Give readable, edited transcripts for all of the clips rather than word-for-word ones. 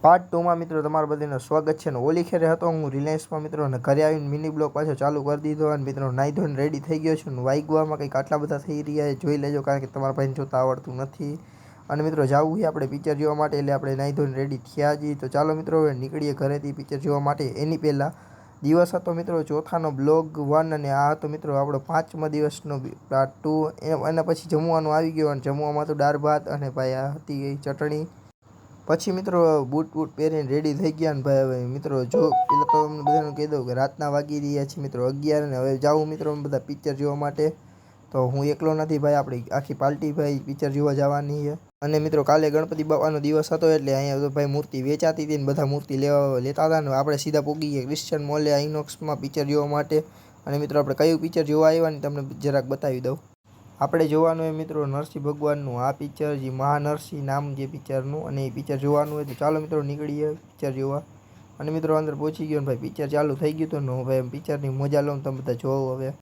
Part 2માં મિત્રો તમારા બધાનું સ્વાગત છે. ને ઓલી ખેરે હતો હું રિલાયન્સમાં મિત્રો, અને ઘરે આવીને મિની બ્લોગ પાછો ચાલુ કરી દીધો. અને મિત્રો નાહી ધોઈને રેડી થઈ ગયો છું. વાઈગવામાં કંઈક આટલા બધા થઈ રહ્યા છે, જોઈ લેજો, કારણ કે તમારા ભાઈને જોતા આવડતું નથી. અને મિત્રો જવું છે આપણે પિક્ચર જોવા માટે, એટલે આપણે નાહી ધોઈને રેડી થયા છીએ. તો ચાલો મિત્રો હવે નીકળીએ ઘરેથી પિક્ચર જોવા માટે. એની પહેલાં દિવસ હતો મિત્રો ચોથાનો બ્લોગ 1, અને આ હતો મિત્રો આપણો 5મા દિવસનો પાર્ટ 2. એના પછી જમવાનું આવી ગયો, અને જમવામાં તો દાળ ભાત અને ભાઈ આ હતી ચટણી. પછી મિત્રો બૂટ પહેરીને રેડી થઈ ગયા. ને ભાઈ હવે મિત્રો જો પેલા તો તમને બધાને કહી દઉં કે રાતના વાગી રહ્યા છે મિત્રો 11, ને હવે જાઉં મિત્રો અમે બધા પિક્ચર જોવા માટે. તો હું એકલો નથી ભાઈ, આપણી આખી પાર્ટી ભાઈ પિક્ચર જોવા જવાની છે. અને મિત્રો કાલે ગણપતિ બાપાનો દિવસ હતો, એટલે અહીંયા તો ભાઈ મૂર્તિ વેચાતી હતી, ને બધા મૂર્તિ લેતા હતા. ને આપણે સીધા પૂગી ગયા ક્રિશ્ચન મોલે આઇનોક્સમાં પિક્ચર જોવા માટે. અને મિત્રો આપણે કયું પિક્ચર જોવા આવ્યા ને તમને જરાક બતાવી દઉં. આપણે જોવાનું હોય મિત્રો નરસિંહ ભગવાનનું આ પિક્ચર, જે મહાનરસિંહ નામ જે પિક્ચરનું, અને એ પિક્ચર જોવાનું હોય. તો ચાલો મિત્રો નીકળીએ પિક્ચર જોવા. અને મિત્રો અંદર પહોંચી ગયો ને ભાઈ પિક્ચર ચાલુ થઈ ગયું હતું. ને હું ભાઈ પિક્ચરની મજા લઉં, તમે બધા જોવો હવે.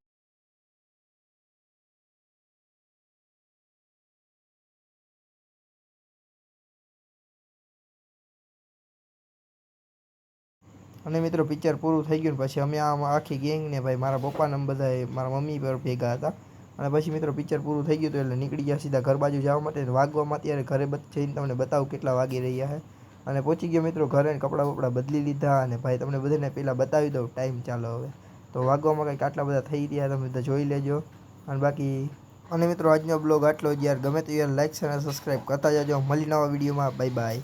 અને મિત્રો પિક્ચર પૂરું થઈ ગયું. પછી અમે આખી ગેંગ ને ભાઈ મારા પપ્પાને બધા મારા મમ્મી પર ભેગા હતા. અને પછી મિત્રો પિક્ચર પૂરું થઈ ગયું હતું, એટલે નીકળી ગયા સીધા ઘર બાજુ જવા માટે. વાગવામાં અત્યારે ઘરે જઈને તમને બતાવું કેટલા વાગી રહ્યા છે. અને પહોંચી ગયો મિત્રો ઘરે, કપડાં બપડા બદલી લીધા. અને ભાઈ તમને બધાને પહેલાં બતાવી દઉં ટાઈમ. ચાલો હવે તો વાગવામાં કંઈક આટલા બધા થઈ રહ્યા, તમે બધા જોઈ લેજો. અને બાકી અને મિત્રો આજનો બ્લોગ આટલો જ યાર. ગમે તો યાર લાઈક અને સબસ્ક્રાઈબ કરતા જજો. મળી નવા વિડીયોમાં. Bye bye.